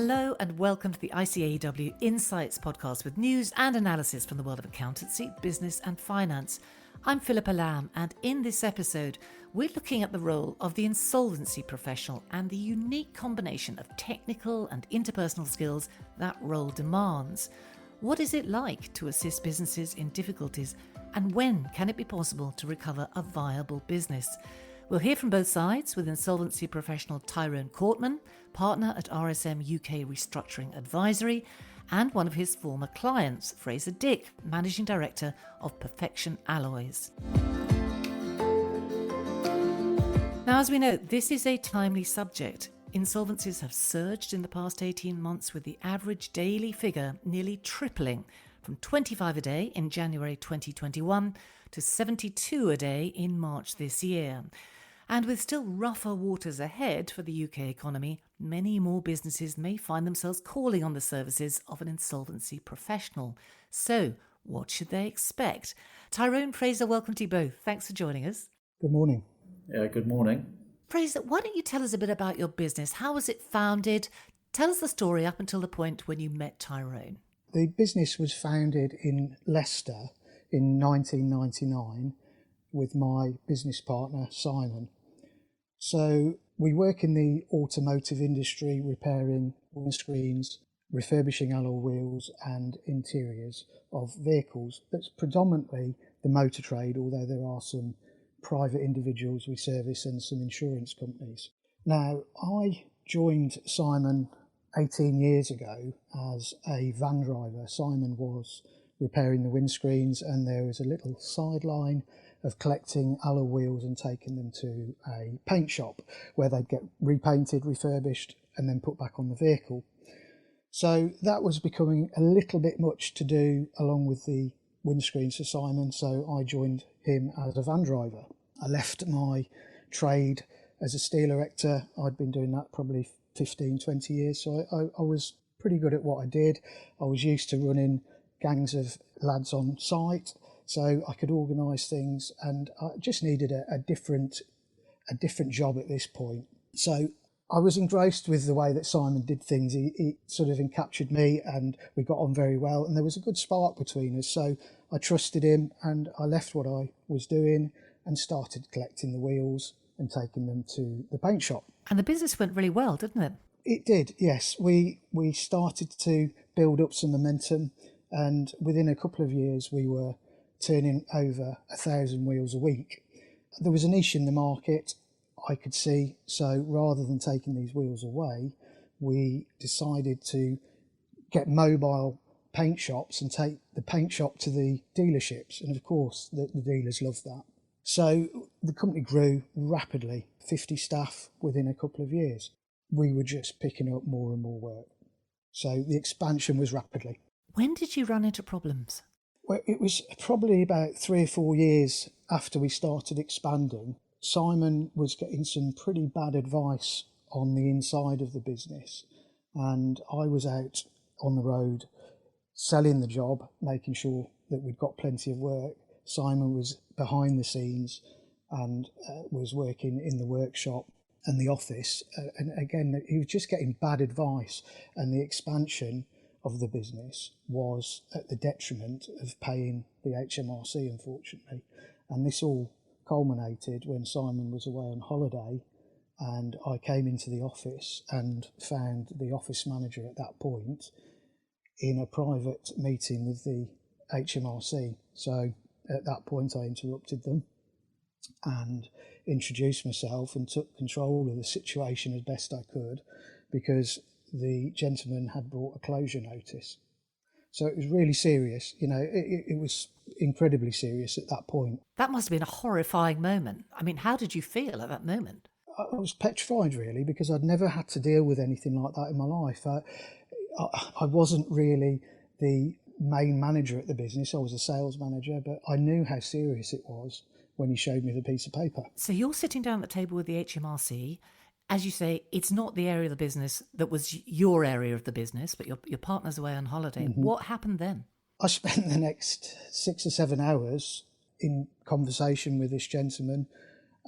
Hello and welcome to the ICAEW Insights podcast with news and analysis from the world of accountancy, business and finance. I'm Philippa Lamb, and in this episode we're looking at the role of the insolvency professional and the unique combination of technical and interpersonal skills that role demands. What is it like to assist businesses in difficulties, and when can it be possible to recover a viable business? We'll hear from both sides with insolvency professional Tyrone Courtman, partner at RSM UK Restructuring Advisory, and one of his former clients, Fraser Dick, Managing Director of Perfection Alloys. Now, as we know, this is a timely subject. Insolvencies have surged in the past 18 months, with the average daily figure nearly tripling from 25 a day in January 2021 to 72 a day in March this year. And with still rougher waters ahead for the UK economy, many more businesses may find themselves calling on the services of an insolvency professional. So, what should they expect? Tyrone, Fraser, welcome to you both. Thanks for joining us. Good morning. Yeah, good morning. Fraser, why don't you tell us a bit about your business? How was it founded? Tell us the story up until the point when you met Tyrone. The business was founded in Leicester in 1999 with my business partner, Simon. So we work in the automotive industry, repairing windscreens, refurbishing alloy wheels and interiors of vehicles. That's predominantly the motor trade, although there are some private individuals we service and some insurance companies. Now, I joined Simon 18 years ago as a van driver. Simon was repairing the windscreens, and there was a little sideline of collecting alloy wheels and taking them to a paint shop where they'd get repainted, refurbished and then put back on the vehicle. So that was becoming a little bit much to do along with the windscreens for Simon, so I joined him as a van driver. I left my trade as a steel erector. I'd been doing that probably 15, 20 years, so I was pretty good at what I did. I was used to running gangs of lads on site, so I could organise things, and I just needed a different job at this point. So I was engrossed with the way that Simon did things. He sort of encaptured me, and we got on very well, and there was a good spark between us. So I trusted him, and I left what I was doing and started collecting the wheels and taking them to the paint shop. And the business went really well, didn't it? It did, yes. We started to build up some momentum, and within a couple of years we were turning over 1,000 wheels a week. There was a niche in the market, I could see, so rather than taking these wheels away, we decided to get mobile paint shops and take the paint shop to the dealerships, and of course the dealers loved that. So the company grew rapidly, 50 staff within a couple of years. We were just picking up more and more work. So the expansion was rapidly. When did you run into problems? Well, it was probably about 3 or 4 years after we started expanding. Simon was getting some pretty bad advice on the inside of the business, and I was out on the road selling the job, making sure that we'd got plenty of work. Simon was behind the scenes and was working in the workshop and the office, and again he was just getting bad advice, and the expansion of the business was at the detriment of paying the HMRC, unfortunately. And this all culminated when Simon was away on holiday, and I came into the office and found the office manager at that point in a private meeting with the HMRC. So at that point I interrupted them and introduced myself and took control of the situation as best I could, because the gentleman had brought a closure notice. So it was really serious. You know, it was incredibly serious at that point. That must have been a horrifying moment. I mean, how did you feel at that moment? I was petrified, really, because I'd never had to deal with anything like that in my life. I wasn't really the main manager at the business. I was a sales manager, but I knew how serious it was when he showed me the piece of paper. So you're sitting down at the table with the HMRC. As you say, it's not the area of the business that was your area of the business, but your partner's away on holiday. Mm-hmm. What happened then? I spent the next 6 or 7 hours in conversation with this gentleman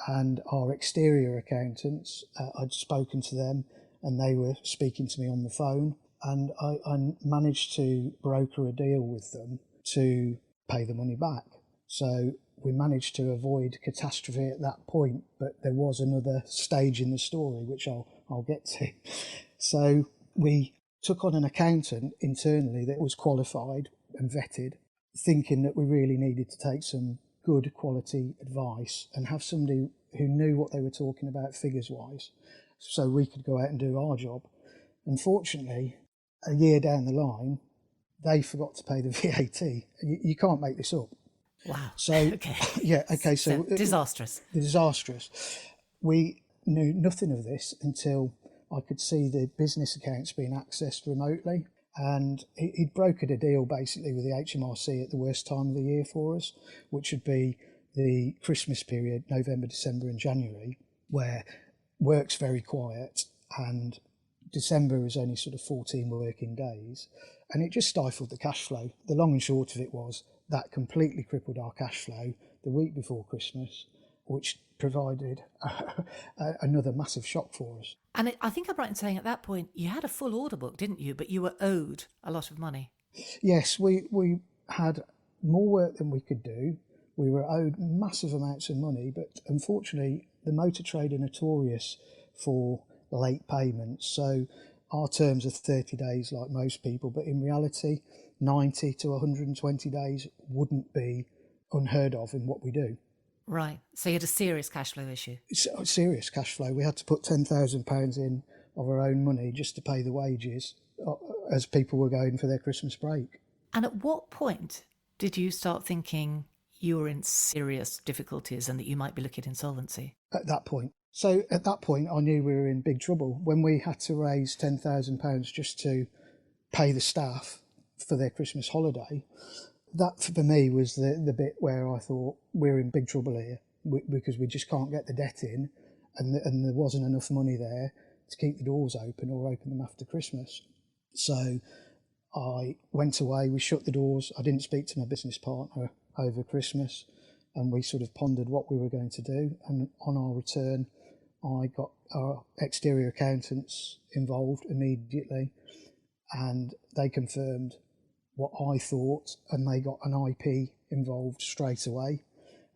and our exterior accountants. I'd spoken to them, and they were speaking to me on the phone, and I managed to broker a deal with them to pay the money back. So we managed to avoid catastrophe at that point, but there was another stage in the story which I'll get to. So we took on an accountant internally that was qualified and vetted, thinking that we really needed to take some good quality advice and have somebody who knew what they were talking about figures wise, so we could go out and do our job. Unfortunately, a year down the line, they forgot to pay the VAT. You can't make this up. Wow. So, Okay. yeah, okay. So disastrous. Disastrous. We knew nothing of this until I could see the business accounts being accessed remotely. And he'd brokered a deal basically with the HMRC at the worst time of the year for us, which would be the Christmas period, November, December and January, where work's very quiet and December is only sort of 14 working days. And it just stifled the cash flow. The long and short of it was that completely crippled our cash flow the week before Christmas, which provided another massive shock for us. And I think I'm right in saying at that point you had a full order book, didn't you? But you were owed a lot of money. Yes, we had more work than we could do. We were owed massive amounts of money, but unfortunately the motor trade are notorious for late payments. So our terms are 30 days like most people, but in reality 90 to 120 days wouldn't be unheard of in what we do. Right. So you had a serious cash flow issue. It's a serious cash flow. We had to put £10,000 in of our own money just to pay the wages as people were going for their Christmas break. And at what point did you start thinking you were in serious difficulties and that you might be looking at insolvency? At that point. So at that point, I knew we were in big trouble. When we had to raise £10,000 just to pay the staff for their Christmas holiday, that for me was the bit where I thought we're in big trouble here because we just can't get the debt in and there wasn't enough money there to keep the doors open or open them after Christmas. So I went away, we shut the doors. I didn't speak to my business partner over Christmas and we sort of pondered what we were going to do. And on our return, I got our exterior accountants involved immediately and they confirmed what I thought, and they got an IP involved straight away,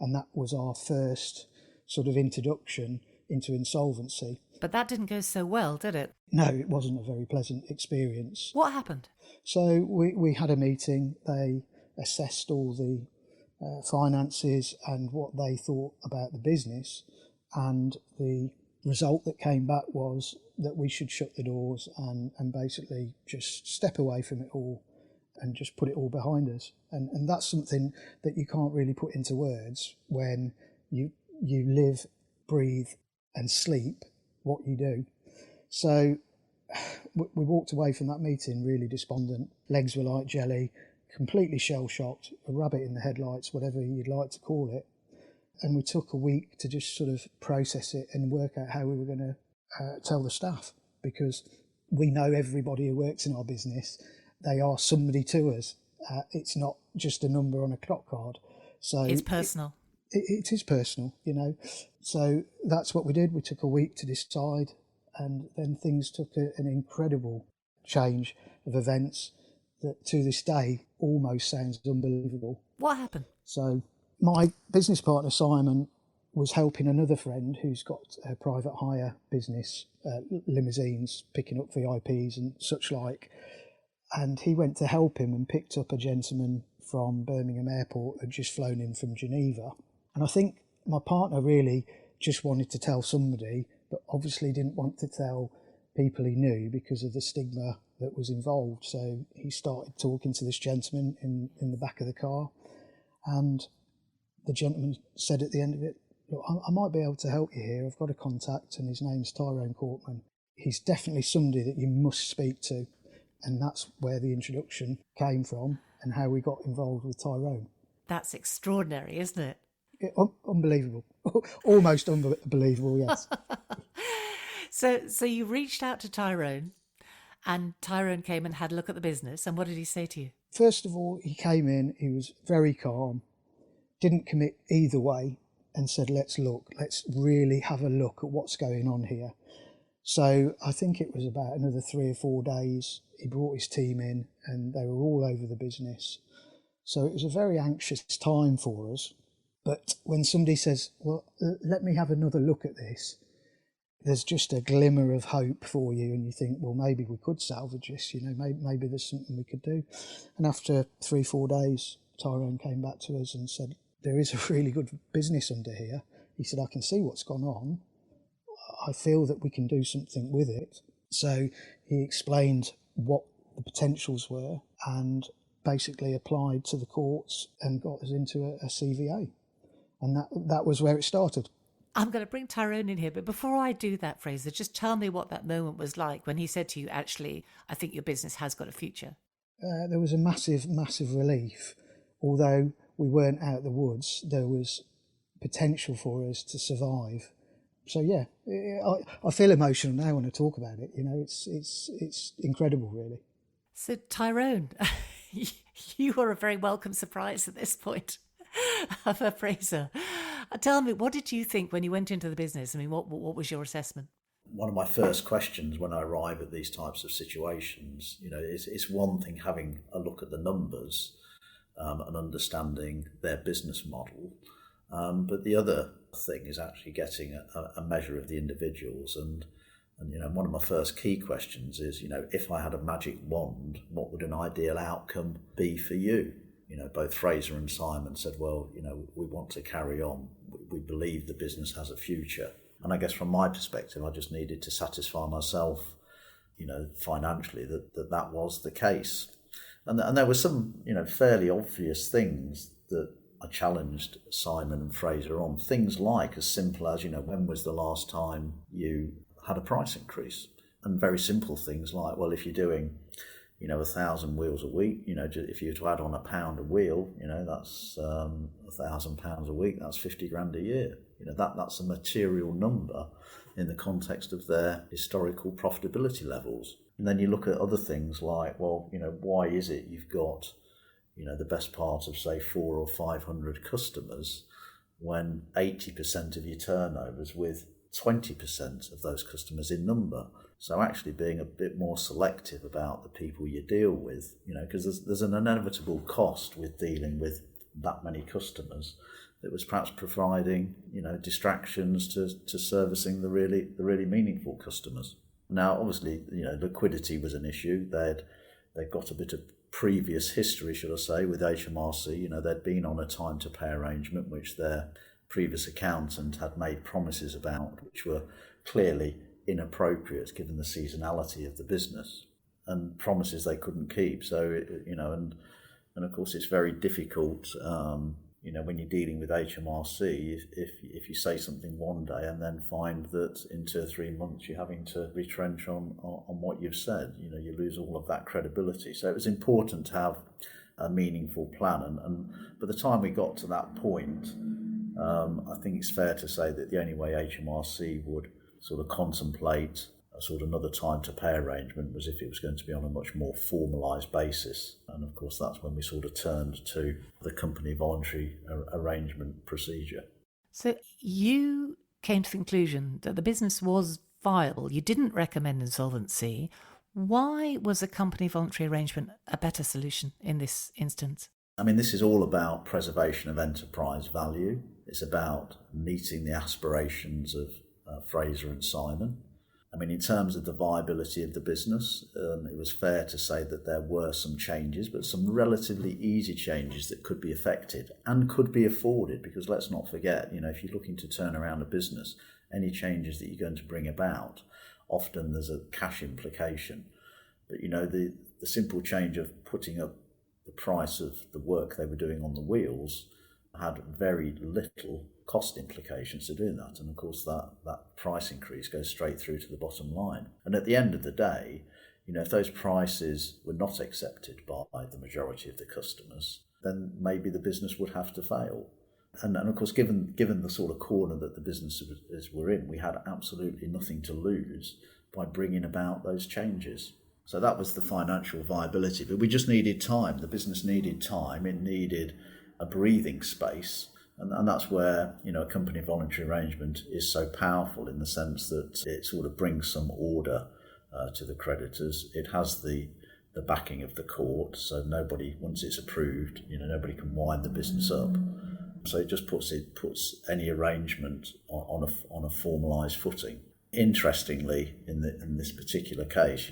and that was our first sort of introduction into insolvency. But that didn't go so well, did it? No, it wasn't a very pleasant experience. What happened? So we had a meeting. They assessed all the finances and what they thought about the business, and the result that came back was that we should shut the doors and basically just step away from it all and just put it all behind us. And that's something that you can't really put into words when you live, breathe and sleep what you do. So we walked away from that meeting really despondent. Legs were like jelly, completely shell-shocked, a rabbit in the headlights, whatever you'd like to call it. And we took a week to just sort of process it and work out how we were going to tell the staff, because we know everybody who works in our business. They are somebody to us. It's not just a number on a clock card. So it's personal. It is personal, you know. So that's what we did. We took a week to decide, and then things took an incredible change of events that to this day almost sounds unbelievable. What happened? So my business partner, Simon, was helping another friend who's got a private hire business, limousines, picking up VIPs and such like. And he went to help him and picked up a gentleman from Birmingham Airport who had just flown in from Geneva. And I think my partner really just wanted to tell somebody, but obviously didn't want to tell people he knew because of the stigma that was involved. So he started talking to this gentleman in the back of the car. And the gentleman said at the end of it, "Look, I might be able to help you here. I've got a contact and his name's Tyrone Courtman. He's definitely somebody that you must speak to." And that's where the introduction came from and how we got involved with Tyrone. That's extraordinary, isn't it? Unbelievable. Almost unbelievable, yes. So you reached out to Tyrone, and Tyrone came and had a look at the business. And what did he say to you? First of all, he came in, he was very calm, didn't commit either way, and said, let's really have a look at what's going on here. So I think it was about another 3 or 4 days. He brought his team in and they were all over the business. So it was a very anxious time for us. But when somebody says, well, let me have another look at this, there's just a glimmer of hope for you. And you think, well, maybe we could salvage this, maybe there's something we could do. And after 3, 4 days, Tyrone came back to us and said, there is a really good business under here. He said, I can see what's gone on. I feel that we can do something with it. So he explained what the potentials were and basically applied to the courts and got us into a CVA. And that was where it started. I'm going to bring Tyrone in here, but before I do that, Fraser, just tell me what that moment was like when he said to you, actually, I think your business has got a future. There was a massive, massive relief. Although we weren't out of the woods, there was potential for us to survive. So yeah, I feel emotional now when I talk about it. It's incredible, really. So Tyrone, you are a very welcome surprise at this point for Fraser. Tell me, what did you think when you went into the business? I mean, what was your assessment? One of my first questions when I arrive at these types of situations, it's one thing having a look at the numbers and understanding their business model. But the other thing is actually getting a measure of the individuals. And one of my first key questions is, if I had a magic wand, what would an ideal outcome be for you? Both Fraser and Simon said, well, we want to carry on. We believe the business has a future. And I guess from my perspective, I just needed to satisfy myself, financially that was the case. And there were some, fairly obvious things that I challenged Simon and Fraser on. Things like as simple as, when was the last time you had a price increase? And very simple things like, well, if you're doing 1,000 wheels a week, if you were to add on £1 a wheel, that's £1,000 a week, that's 50 grand a year. That's a material number in the context of their historical profitability levels. And then you look at other things like, well, why is it you've got, the best part of say 400 or 500 customers when 80% of your turnovers with 20% of those customers in number? So actually being a bit more selective about the people you deal with, because there's an inevitable cost with dealing with that many customers that was perhaps providing, distractions to servicing the really meaningful customers. Now, obviously, liquidity was an issue. They'd got a bit of previous history, should I say, with HMRC. They'd been on a time to pay arrangement, which their previous accountant had made promises about, which were clearly inappropriate given the seasonality of the business, and promises they couldn't keep. So, and of course it's very difficult, when you're dealing with HMRC, if you say something one day and then find that in 2 or 3 months you're having to retrench on what you've said, you lose all of that credibility. So it was important to have a meaningful plan. And by the time we got to that point, I think it's fair to say that the only way HMRC would sort of contemplate a sort of another time to pay arrangement was if it was going to be on a much more formalised basis. And of course that's when we sort of turned to the company voluntary arrangement procedure. So you came to the conclusion that the business was viable. You didn't recommend insolvency. Why was a company voluntary arrangement a better solution in this instance? I mean, this is all about preservation of enterprise value. It's about meeting the aspirations of Fraser and Simon. I mean, in terms of the viability of the business, it was fair to say that there were some changes, but some relatively easy changes that could be effected and could be afforded, because let's not forget, if you're looking to turn around a business, any changes that you're going to bring about, often there's a cash implication. But, the simple change of putting up the price of the work they were doing on the wheels had very little cost implications to doing that. And of course that price increase goes straight through to the bottom line. And at the end of the day, if those prices were not accepted by the majority of the customers, then maybe the business would have to fail. And of course, given the sort of corner that the businesses were in, we had absolutely nothing to lose by bringing about those changes. So that was the financial viability. But we just needed time. The business needed time. It needed a breathing space And that's where, a company voluntary arrangement is so powerful, in the sense that it sort of brings some order to the creditors. It has the backing of the court, so nobody, once it's approved, nobody can wind the business up. So it just puts any arrangement on a formalised footing. Interestingly, in this particular case,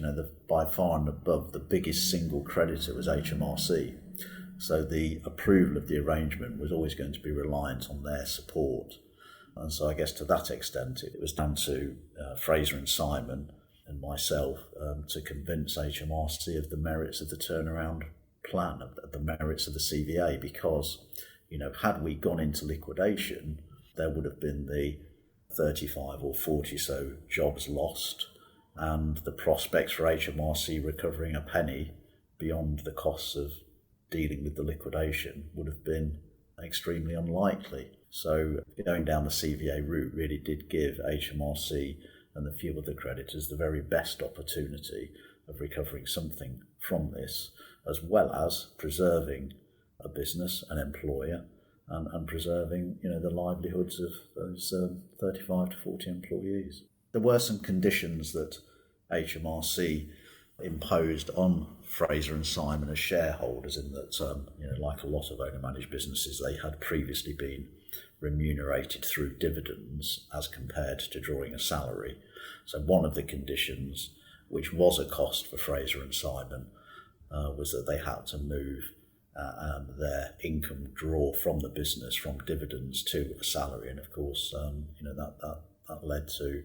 by far and above, the biggest single creditor was HMRC. So the approval of the arrangement was always going to be reliant on their support. And so I guess to that extent, it was down to Fraser and Simon and myself to convince HMRC of the merits of the turnaround plan, of the merits of the CVA, because, had we gone into liquidation, there would have been the 35 or 40 so jobs lost, and the prospects for HMRC recovering a penny beyond the costs of dealing with the liquidation would have been extremely unlikely. So going down the CVA route really did give HMRC and the few other creditors the very best opportunity of recovering something from this, as well as preserving a business, an employer, and preserving the livelihoods of those 35 to 40 employees. There were some conditions that HMRC imposed on Fraser and Simon as shareholders, in that, like a lot of owner-managed businesses, they had previously been remunerated through dividends as compared to drawing a salary. So one of the conditions, which was a cost for Fraser and Simon, was that they had to move their income draw from the business from dividends to a salary, and of course, that led to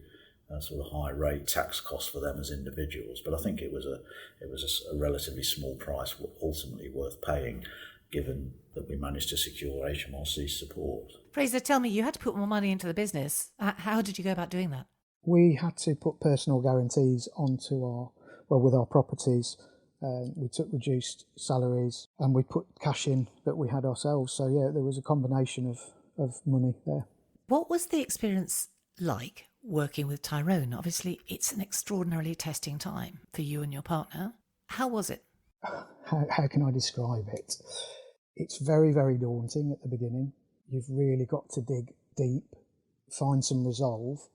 a sort of high rate tax cost for them as individuals. But I think it was a relatively small price, ultimately worth paying, given that we managed to secure HMRC's support. Fraser, tell me, you had to put more money into the business. How did you go about doing that? We had to put personal guarantees with our properties. We took reduced salaries, and we put cash in that we had ourselves. So yeah, there was a combination of money there. What was the experience like working with Tyrone? Obviously, it's an extraordinarily testing time for you and your partner. How was it? How can I describe it? It's very, very daunting at the beginning. You've really got to dig deep, find some resolve.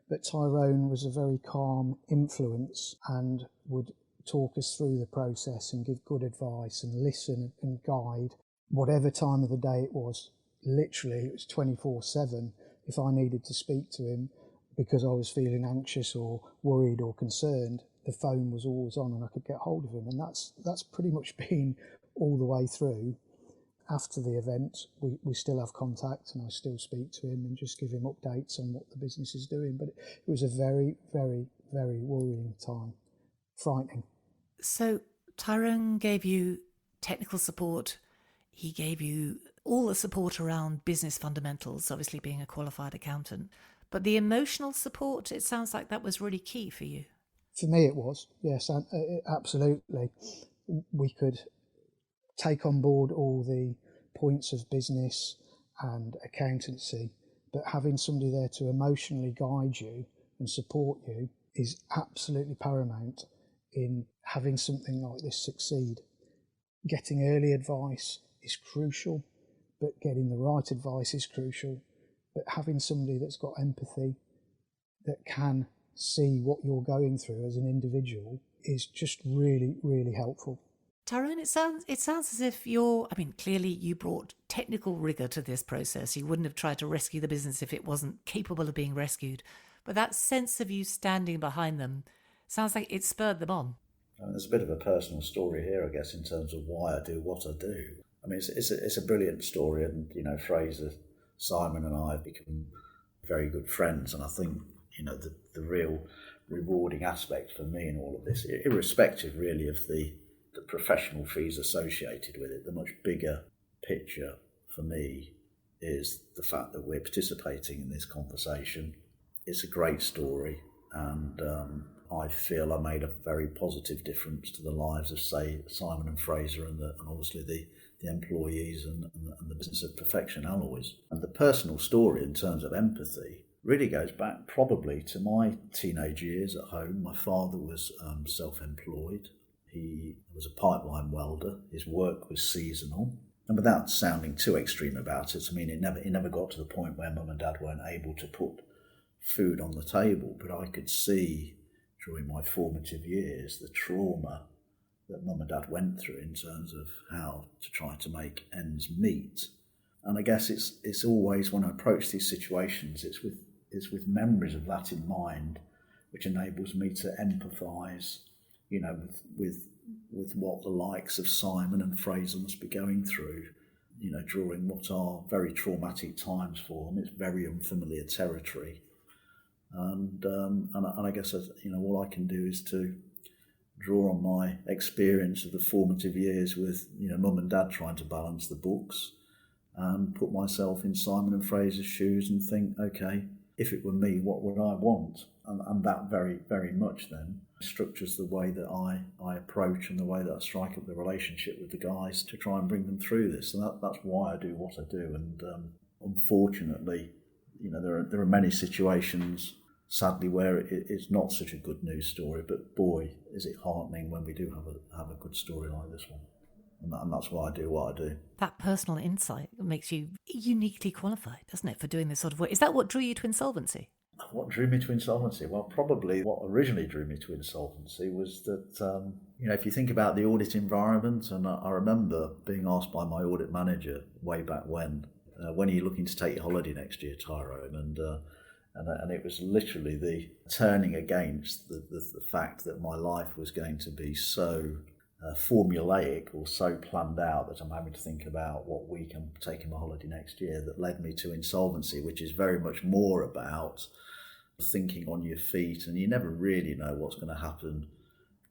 But Tyrone was a very calm influence and would talk us through the process and give good advice and listen and guide. Whatever time of the day it was, literally it was 24/7. If I needed to speak to him because I was feeling anxious or worried or concerned, the phone was always on and I could get hold of him. And that's pretty much been all the way through. After the event, we still have contact, and I still speak to him and just give him updates on what the business is doing. But it was a very, very, very worrying time. Frightening. So Tyrone gave you technical support. He gave you all the support around business fundamentals, obviously being a qualified accountant. But the emotional support, it sounds like that was really key for you. For me it was, yes, absolutely. We could take on board all the points of business and accountancy, but having somebody there to emotionally guide you and support you is absolutely paramount in having something like this succeed. Getting early advice is crucial, but getting the right advice is crucial. But having somebody that's got empathy, that can see what you're going through as an individual, is just really, really helpful. Tyrone, it sounds as if clearly you brought technical rigour to this process. You wouldn't have tried to rescue the business if it wasn't capable of being rescued. But that sense of you standing behind them sounds like it spurred them on. There's a bit of a personal story here, I guess, in terms of why I do what I do. It's a brilliant story, and Fraser, Simon, and I have become very good friends. And I think the real rewarding aspect for me in all of this, irrespective really of the professional fees associated with it, the much bigger picture for me is the fact that we're participating in this conversation. It's a great story, and I feel I made a very positive difference to the lives of, say, Simon and Fraser and obviously the employees and the business of Perfection Alloys. And the personal story in terms of empathy really goes back probably to my teenage years at home. My father was self-employed. He was a pipeline welder. His work was seasonal. And without sounding too extreme about it, I mean, it never got to the point where mum and dad weren't able to put food on the table, but I could see during my formative years the trauma that mum and dad went through in terms of how to try to make ends meet. And I guess it's always, when I approach these situations, it's with memories of that in mind, which enables me to empathise, with what the likes of Simon and Fraser must be going through, during what are very traumatic times for them. It's very unfamiliar territory. And I guess, all I can do is to draw on my experience of the formative years with, mum and dad trying to balance the books, and put myself in Simon and Fraser's shoes and think, okay, if it were me, what would I want? And that very, very much then structures the way that I approach and the way that I strike up the relationship with the guys to try and bring them through this. And that's why I do what I do. And unfortunately, there are many situations, sadly, where it's not such a good news story, but boy, is it heartening when we do have a good story like this one. And that's why I do what I do. That personal insight makes you uniquely qualified, doesn't it, for doing this sort of work? Is that what drew you to insolvency? What drew me to insolvency? Well, probably what originally drew me to insolvency was that, if you think about the audit environment, and I remember being asked by my audit manager way back when are you looking to take your holiday next year, Tyrone? And it was literally the turning against the fact that my life was going to be so formulaic or so planned out that I'm having to think about what week I'm taking my holiday next year, that led me to insolvency, which is very much more about thinking on your feet, and you never really know what's going to happen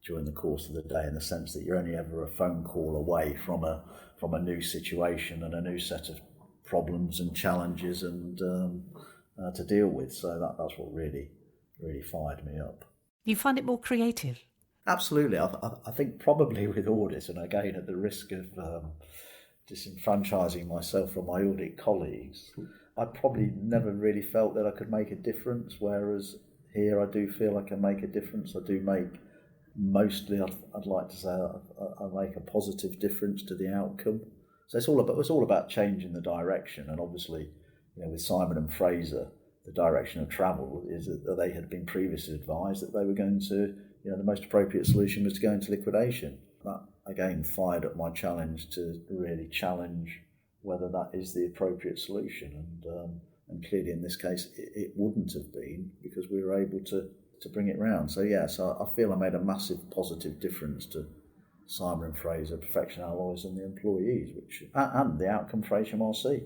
during the course of the day, in the sense that you're only ever a phone call away from a new situation and a new set of problems and challenges and to deal with. So that's what really fired me up. You find it more creative? Absolutely. I think probably with audit, and again at the risk of disenfranchising myself from my audit colleagues, I probably never really felt that I could make a difference, whereas here I do feel I can make a difference. I do make, mostly I'd like to say, I make a positive difference to the outcome. So it's all about changing the direction, and obviously, with Simon and Fraser, the direction of travel is that they had been previously advised that they were going to, the most appropriate solution was to go into liquidation. That again fired up my challenge to really challenge whether that is the appropriate solution, and clearly in this case it wouldn't have been, because we were able to bring it round. So I feel I made a massive positive difference to Simon and Fraser, Perfection Alloys, and the employees, and the outcome for HMRC.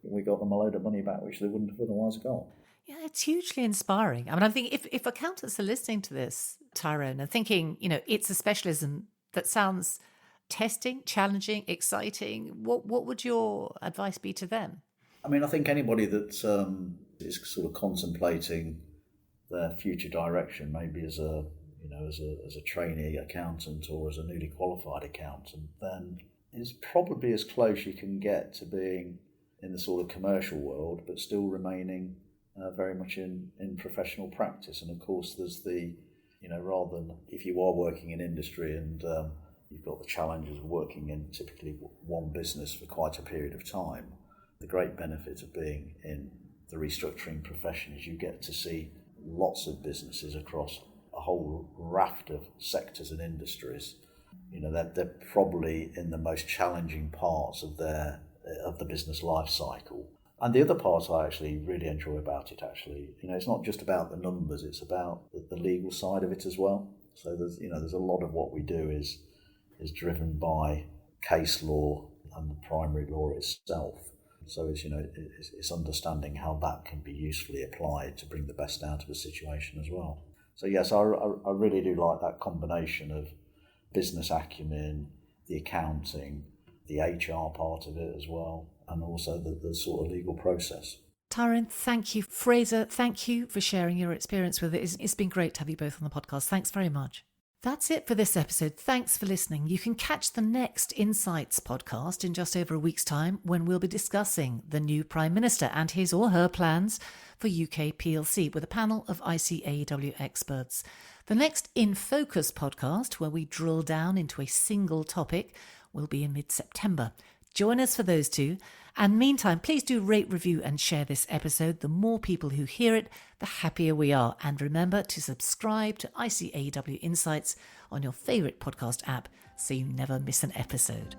We got them a load of money back which they wouldn't have otherwise got. Yeah, it's hugely inspiring. I mean, I think if accountants are listening to this, Tyrone, and thinking, it's a specialism that sounds testing, challenging, exciting, what would your advice be to them? I mean, I think anybody that is sort of contemplating their future direction, maybe as a trainee accountant or as a newly qualified accountant, then is probably as close you can get to being in the sort of commercial world, but still remaining very much in professional practice. And of course, there's rather than if you are working in industry and you've got the challenges of working in typically one business for quite a period of time, the great benefit of being in the restructuring profession is you get to see lots of businesses across a whole raft of sectors and industries. They're probably in the most challenging parts of the business life cycle. And the other part I actually really enjoy about it, it's not just about the numbers, it's about the legal side of it as well. So there's a lot of what we do is driven by case law and the primary law itself. So it's understanding how that can be usefully applied to bring the best out of a situation as well. So yes, I really do like that combination of business acumen, the accounting, the HR part of it as well, and also the sort of legal process. Tyrone, thank you. Fraser, thank you for sharing your experience with it. It's been great to have you both on the podcast. Thanks very much. That's it for this episode. Thanks for listening. You can catch the next Insights podcast in just over a week's time, when we'll be discussing the new Prime Minister and his or her plans for UK PLC with a panel of ICAEW experts. The next In Focus podcast, where we drill down into a single topic, will be in mid-September. Join us for those two. And meantime, please do rate, review and share this episode. The more people who hear it, the happier we are. And remember to subscribe to ICAEW Insights on your favourite podcast app so you never miss an episode.